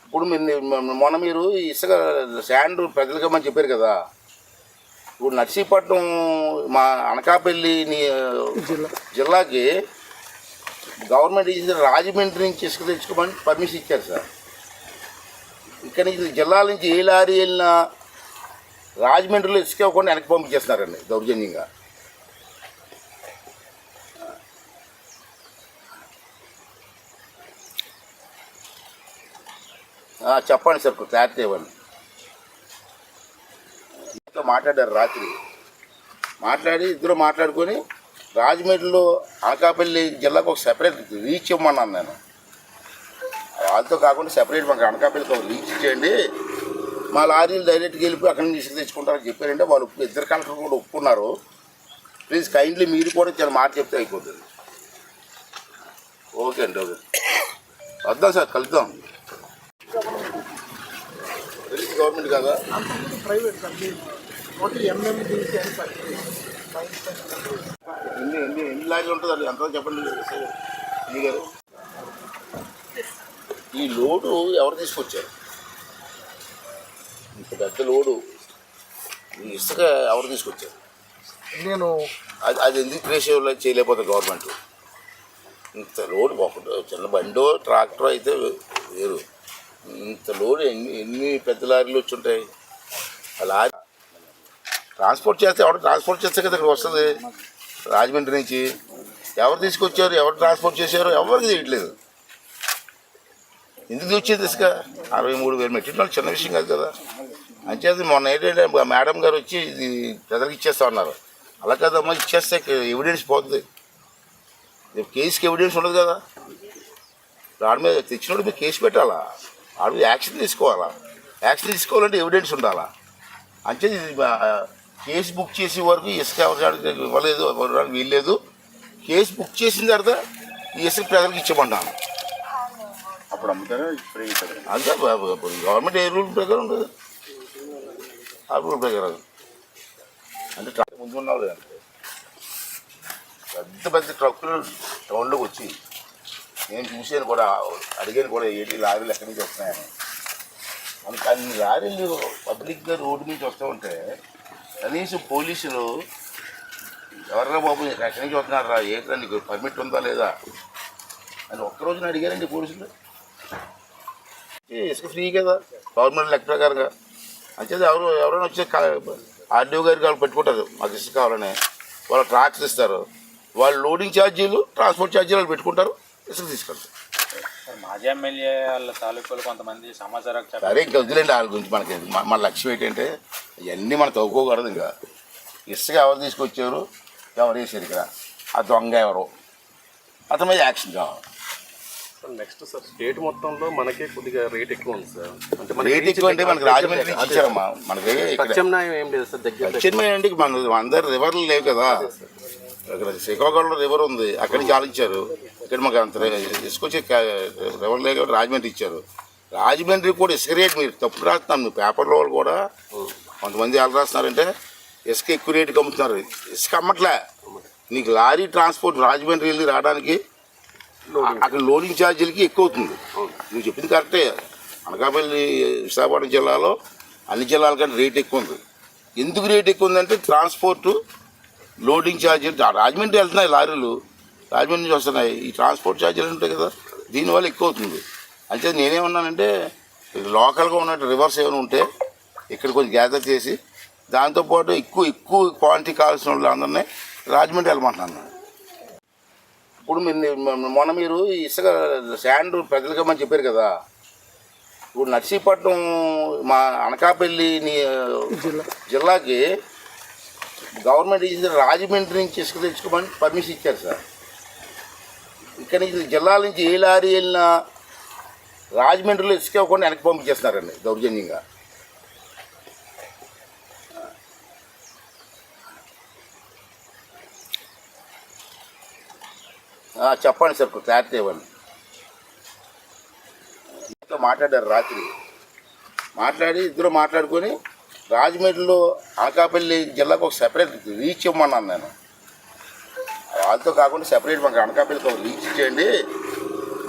ఇప్పుడు మొన్న మీరు ఇసుక శాండ్ ప్రజలకు ఇవ్వమని చెప్పారు కదా. ఇప్పుడు నర్సీపట్నం మా అనకాపల్లి జిల్లాకి గవర్నమెంట్ ఇచ్చిన రాజమండ్రి నుంచి ఇసుక తెచ్చుకోమని పర్మిషన్ ఇచ్చారు సార్. ఇక్కడ నుంచి జిల్లాల నుంచి ఏ లారీ వెళ్ళినా రాజమండ్రిలో ఇసుక ఇవ్వకుండా వెనక్కి పంపించేస్తున్నారండి దౌర్జన్యంగా. చెప్పండి సార్, క్లారిటీ ఇవ్వండి. మాట్లాడారు రాత్రి, మాట్లాడి ఇద్దరు మాట్లాడుకొని రాజమండ్రిలో అనకాపల్లి జిల్లాకు ఒక సెపరేట్ రీచ్ ఇవ్వమన్నాను నేను. వాళ్ళతో కాకుండా సెపరేట్ మాకు అనకాపల్లికి ఒక రీచ్ ఇచ్చేయండి, మా లారీలు డైరెక్ట్గా వెళ్ళిపోయి అక్కడి నుంచి ఇసుక తెచ్చుకుంటారని చెప్పారంటే వాళ్ళు ఇద్దరు కలెక్టర్లు కూడా ఒప్పుకున్నారు. ప్లీజ్ కైండ్లీ మీరు కూడా చాలా మాట చెప్తే అయిపోతుంది. ఓకే అండి, ఓకే వద్దాం సార్, కలుద్దాం. గవర్నమెంట్ కదా, ప్రైవేట్ ఎన్ని లారీలు ఉంటుందండి ఎంత చెప్పండి గారు. ఈ లోడు ఎవరు తీసుకొచ్చారు? ఇంత పెద్ద లోడు ఈ ఇసుక ఎవరు తీసుకొచ్చారు? నేను అది ఎందుకు ట్రేస్ చేయలేకపోతుంది గవర్నమెంట్? ఇంత లోడు ఒకటి చిన్న బండో ట్రాక్టర్ అయితే వేరు, ఇంత లోడు ఎన్ని పెద్ద లారీలు వచ్చి ఉంటాయి. ఆ లారీ ట్రాన్స్పోర్ట్ చేస్తే ఎవరు ట్రాన్స్పోర్ట్ చేస్తే కదా ఇక్కడ వస్తుంది రాజమండ్రి నుంచి. ఎవరు తీసుకొచ్చారు, ఎవరు ట్రాన్స్పోర్ట్ చేశారు, ఎవరికి తెలియట్లేదు. ఎందుకు వచ్చేది ఇసుక 63,000 మెట్రిక్ టన్నులు చిన్న విషయం కాదు కదా. అంచేది మొన్న ఏంటంటే మేడం గారు వచ్చి ఇది ప్రజలకు ఇచ్చేస్తా ఉన్నారు. అలా కదమ్మా, ఇచ్చేస్తే ఎవిడెన్స్ పోతుంది, కేసుకి ఎవిడెన్స్ ఉండదు కదా. వాడి మీద తెచ్చినప్పుడు మీరు కేసు పెట్టాలా, వాడి మీద యాక్షన్ తీసుకోవాలా. యాక్షన్ తీసుకోవాలంటే ఎవిడెన్స్ ఉండాలా. అంచేది కేసు బుక్ చేసే వరకు ఇసుక ఎవరికి ఇవ్వలేదు, ఇవ్వడానికి వీల్లేదు. కేసు బుక్ చేసిన తర్వాత ఈ ఇసుక ప్రజలకు ఇచ్చేమంటాను. అప్పుడు అమ్ముతారా అంతే గవర్నమెంట్ ఏ రూల్ ప్రకారం ఉంటుంది, ఆ రూల్ ప్రకారం. అంటే ట్రక్ ముందు ఉన్నావు లేదంటే పెద్ద పెద్ద ట్రక్కులు టౌన్లోకి వచ్చి నేను చూసాను కూడా, అడిగాను కూడా ఏంటి లారీలు ఎక్కడి నుంచి వస్తున్నాయని. మనకు అన్ని లారీలు పబ్లిక్గా రోడ్డు నుంచి వస్తూ ఉంటే కనీసం పోలీసులు ఎవరైనా బాబు ఎక్కడి నుంచి వస్తున్నారా, ఏంటంటే నీకు పర్మిట్ ఉందా లేదా అని ఒక్కరోజున అడిగారండి పోలీసులు. ఇసుక ఫ్రీ కదా గవర్నమెంట్ లెక్క ప్రకారంగా. అంచేది ఎవరైనా వచ్చే ఆర్డీఓ గారికి వాళ్ళు పెట్టుకుంటారు, మాకు ఇసుక కావాలని. వాళ్ళు ట్రాక్స్ ఇస్తారు, వాళ్ళు లోడింగ్ ఛార్జీలు ట్రాన్స్పోర్ట్ ఛార్జీలు వాళ్ళు పెట్టుకుంటారు, ఇసుక తీసుకెళ్తారు. మాజీ ఎమ్మెల్యే వాళ్ళ తాలూకాలు కొంతమంది సమాచారం సరే ఇంకా వదిలేండి వాళ్ళ గురించి. మనకి మన లక్ష్యం ఏంటంటే ఇవన్నీ మనం తవ్వుకోకూడదు. ఇంకా ఇసుక ఎవరు తీసుకొచ్చారు, ఎవరు వేసారు ఇక్కడ, ఆ దొంగ ఎవరు, అతని మీద యాక్షన్ కావాలి. నెక్స్ట్ సార్, స్టేట్ మొత్తంలో మనకే కొద్దిగా రేట్ ఎక్కువ ఉంది సార్. అంటే రేట్ ఎక్కువ అంటే మనకి రాజమండ్రి ఇచ్చారమ్మా, మనకి ప్రత్యామ్నాయం ఏం లేదు సార్. ప్రత్యామ్నాయం అంటే మన అందరు రివర్లు లేవు కదా. ఇక్కడ శ్రీకాకుళంలో రివర్ ఉంది, అక్కడి నుంచి ఆలోచించారు. ఇక్కడ మాకు అంత ఇసుకొచ్చి రివర్ లేక రాజమండ్రి ఇచ్చారు. రాజమండ్రి కూడా ఇసుక రేట్ మీరు తప్పు రాస్తున్నాను, మీ పేపర్లో వాళ్ళు కూడా కొంతమంది ఎలా రాస్తున్నారంటే ఇసుక ఎక్కువ రేటుకి అమ్ముతున్నారు. ఇసుక అమ్మట్లే, నీకు లారీ ట్రాన్స్పోర్ట్ రాజమండ్రి వెళ్ళి రావడానికి అక్కడ లోడింగ్ ఛార్జీలకి ఎక్కువ అవుతుంది. నువ్వు చెప్పింది కరెక్టే, అనకాపల్లి విశాఖపట్నం జిల్లాలో అన్ని జిల్లాల కంటే రేట్ ఎక్కువ ఉంది. ఎందుకు రేట్ ఎక్కువ ఉందంటే ట్రాన్స్పోర్టు లోడింగ్ ఛార్జీలు. రాజమండ్రి వెళ్తున్నాయి లారీలు, రాజమండ్రి నుంచి వస్తున్నాయి, ఈ ట్రాన్స్పోర్ట్ ఛార్జీలు ఉంటాయి కదా, దీనివల్ల ఎక్కువ అవుతుంది. అంటే నేనేమన్నానంటే లోకల్గా ఉన్న రివర్స్ ఏమైనా ఉంటే ఇక్కడ కొంచెం గ్యాదర్ చేసి దాంతోపాటు ఎక్కువ క్వాంటిటీ కావాల్సిన వాళ్ళు అందరినీ రాజమండ్రి వెళ్ళమంటున్నాను. ఇప్పుడు మొన్న మీరు ఇసుక శాండ్ ప్రజలకు ఇవ్వమని చెప్పారు కదా. ఇప్పుడు నర్సీపట్నం మా అనకాపల్లి జిల్లాకి గవర్నమెంట్ ఇచ్చిన రాజమండ్రి నుంచి ఇసుక తెచ్చుకోమని పర్మిషన్ ఇచ్చారు సార్. ఇక్కడ నుంచి జిల్లాల నుంచి ఏ లారీ వెళ్ళినా రాజమండ్రిలో ఇసుక ఇవ్వకుండా వెనక్కి పంపించేస్తున్నారండి దౌర్జన్యంగా. చెప్పండి సార్, క్లారిటీ ఇవ్వండి. మాట్లాడారు రాత్రి, మాట్లాడి ఇద్దరు మాట్లాడుకొని రాజమండ్రిలో అనకాపల్లి జిల్లాకు ఒక సెపరేట్ రీచ్ ఇవ్వమన్నాను నేను. వాళ్ళతో కాకుండా సెపరేట్ మాకు అనకాపల్లికి ఒక రీచ్ ఇచ్చేయండి,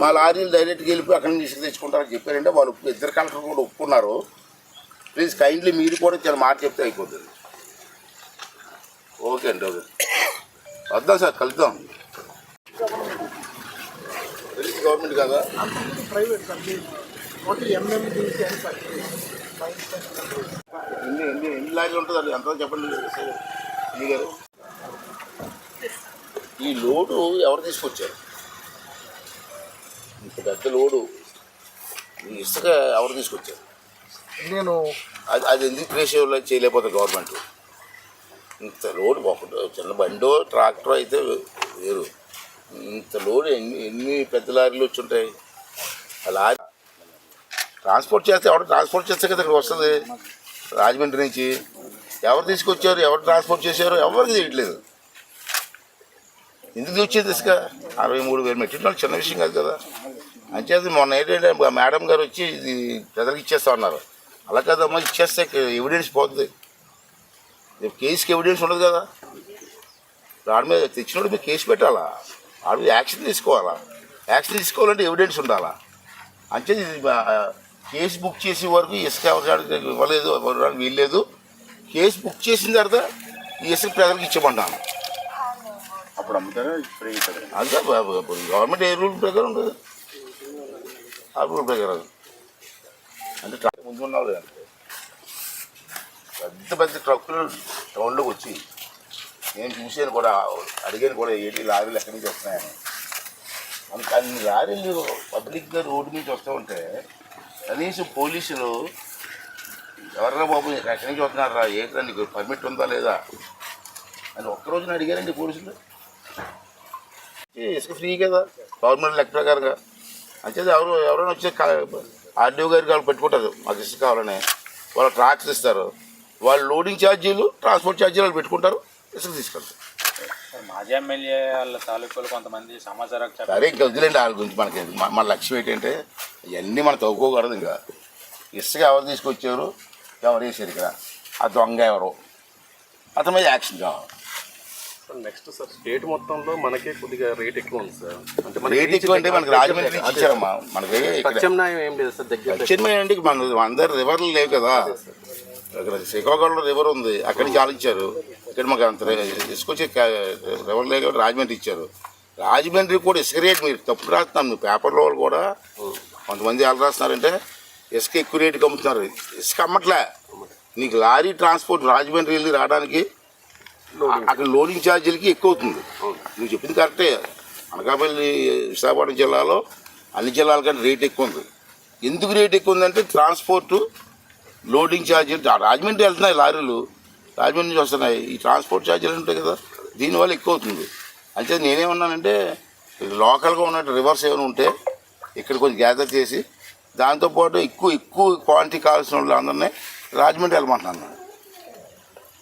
మా లారీలు డైరెక్ట్గా వెళ్ళిపోయి అక్కడి నుంచి ఇసుక తెచ్చుకుంటారని చెప్పారంటే వాళ్ళు ఇద్దరు కలెక్టర్ కూడా ఒప్పుకున్నారు. ప్లీజ్ కైండ్లీ మీరు కూడా చాలా మాట చెప్తే అయిపోతుంది. ఓకే అండి, ఓకే వద్దాం సార్, కలుద్దాం. గవర్నమెంట్ కదా, అంతకుముందు ప్రైవేట్ సార్. టోటల్ ఎంఎండిసి అని సార్. ఎన్ని లారీలు ఉంటుంది ఎంత చెప్పండి మీ గారు. ఈ లోడు ఎవరు తీసుకొచ్చారు? ఇంత పెద్ద లోడు ఈ ఇసుక ఎవరు తీసుకొచ్చారు? నేను అది ఎందుకు రేషియోలో చేయలేకపోతే గవర్నమెంట్? ఇంత లోడు ఒకటి చిన్న బండో ట్రాక్టర్ అయితే వేరు, ఇంత లోడు ఎన్ని పెద్ద లారీలు వచ్చి ఉంటాయి. ఆ లారీ ట్రాన్స్పోర్ట్ చేస్తే ట్రాన్స్పోర్ట్ చేస్తే కదా ఇక్కడ వస్తుంది. రాజమండ్రి నుంచి ఎవరు తీసుకొచ్చారు, ఎవరు ట్రాన్స్పోర్ట్ చేశారు, ఎవరికి తెలియట్లేదు. ఎందుకు వచ్చేది ఇసుక 63,000 మెట్రిక్ టన్నులు చిన్న విషయం కాదు కదా. అంచేది మొన్న ఏంటంటే మేడం గారు వచ్చి ఇది ప్రజలకు ఇచ్చేస్తా ఉన్నారు. అలా కదమ్మా, ఇచ్చేస్తే ఎవిడెన్స్ పోతుంది. కేసుకి ఎవిడెన్స్ ఉండదు కదా. దాని మీద తెచ్చినప్పుడు మీరు కేసు పెట్టాలా, వాడు యాక్షన్ తీసుకోవాలా. యాక్షన్ తీసుకోవాలంటే ఎవిడెన్స్ ఉండాలా. అంచేది కేసు బుక్ చేసే వరకు ఇసుక ఎవరికి ఇవ్వలేదు, ఇవ్వడానికి వీల్లేదు. కేసు బుక్ చేసిన తర్వాత ఈ ఇసుక ప్రజలకు ఇచ్చేమంటాను. అప్పుడు అమ్ముతారా ఫ్రీ ఇస్తారు? అంతే గవర్నమెంట్ ఏ రూల్ ప్రకారం ఉంటుంది, ఆ రూల్ ప్రకారం. అంటే ట్రక్ ముందు ఉన్నావు అంటే పెద్ద పెద్ద ట్రక్కులు టౌన్లోకి వచ్చి నేను చూసాను కూడా, అడిగాను కూడా ఏంటి లారీలు ఎక్కడి నుంచి వస్తున్నాయని. మనకు అన్ని లారీలు పబ్లిక్గా రోడ్డు నుంచి వస్తూ ఉంటే కనీసం పోలీసులు ఎవర్రా బాబు ఎక్కడి నుంచి వస్తున్నారా, ఏంటంటే నీకు పర్మిట్ ఉందా లేదా అని ఒక్కరోజున అడిగారండి పోలీసులు. ఇసుక ఫ్రీ కదా గవర్నమెంట్ లెక్క ప్రకారంగా. అంచేది ఎవరైనా వచ్చే ఆర్డీఓ గారికి వాళ్ళు పెట్టుకుంటారు, మాకు ఇసుక కావాలని. వాళ్ళు ట్రాక్స్ ఇస్తారు, వాళ్ళు లోడింగ్ ఛార్జీలు ట్రాన్స్పోర్ట్ ఛార్జీలు వాళ్ళు పెట్టుకుంటారు, ఇసుక తీసుకెళ్తారు. మాజీ ఎమ్మెల్యే వాళ్ళ తాలూకులు కొంతమంది సమాచారం సరే ఇంకా వదిలేండి వాళ్ళ గురించి. మనకి మన లక్ష్యం ఏంటంటే ఇవన్నీ మనం తవ్వుకోకూడదు. ఇంకా ఇసుక ఎవరు తీసుకొచ్చారు, ఎవరు వేసారు ఇక్కడ, ఆ దొంగ ఎవరు, అతని మీద యాక్షన్ కావాలి. నెక్స్ట్ సార్ స్టేట్ మొత్తంలో మనకే కొద్దిగా రేట్ ఎక్కువ ఉంది సార్. అంటే రేట్ ఎక్కువ అంటే మనకి రాజమండ్రి నుంచి ఇచ్చారమ్మా. మనకి ప్రత్యామ్నాయం ఏం లేదు సార్ దగ్గర. ప్రత్యామ్నాయం మన అందరు రివర్లు లేవు కదా. ఇక్కడ శ్రీకాకుళంలో రివర్ ఉంది, అక్కడి నుంచి ఆలోచించారు. ఇక్కడ మాకు అంత ఇసుకొచ్చి రివర్ లేక రాజమండ్రి ఇచ్చారు. రాజమండ్రి కూడా ఇసుక రేట్ మీరు తప్పు రాస్తున్నాను. పేపర్లో వాళ్ళు కూడా కొంతమంది ఎలా రాస్తున్నారంటే ఇసుక ఎక్కువ రేటుకి అమ్ముతున్నారు. ఇసుక అమ్మట్లే, నీకు లారీ ట్రాన్స్పోర్ట్ రాజమండ్రి వెళ్ళి రావడానికి అక్కడ లోడింగ్ ఛార్జీలకి ఎక్కువ అవుతుంది. నువ్వు చెప్పింది కరెక్టే. అనకాపల్లి విశాఖపట్నం జిల్లాలో అన్ని జిల్లాల కంటే రేట్ ఎక్కువ ఉంది. ఎందుకు రేట్ ఎక్కువ ఉందంటే ట్రాన్స్పోర్టు లోడింగ్ ఛార్జీలు. రాజమండ్రి వెళ్తున్నాయి లారీలు, రాజమండ్రి నుంచి వస్తున్నాయి, ఈ ట్రాన్స్పోర్ట్ ఛార్జీలు ఉంటాయి కదా, దీనివల్ల ఎక్కువ అవుతుంది. అంటే నేనేమన్నానంటే లోకల్గా ఉన్న రివర్స్ ఏమైనా ఉంటే ఇక్కడ కొంచెం గ్యాదర్ చేసి దాంతోపాటు ఎక్కువ క్వాంటిటీ కావాల్సిన వాళ్ళు అందరినీ రాజమండ్రి వెళ్ళమంటున్నాను.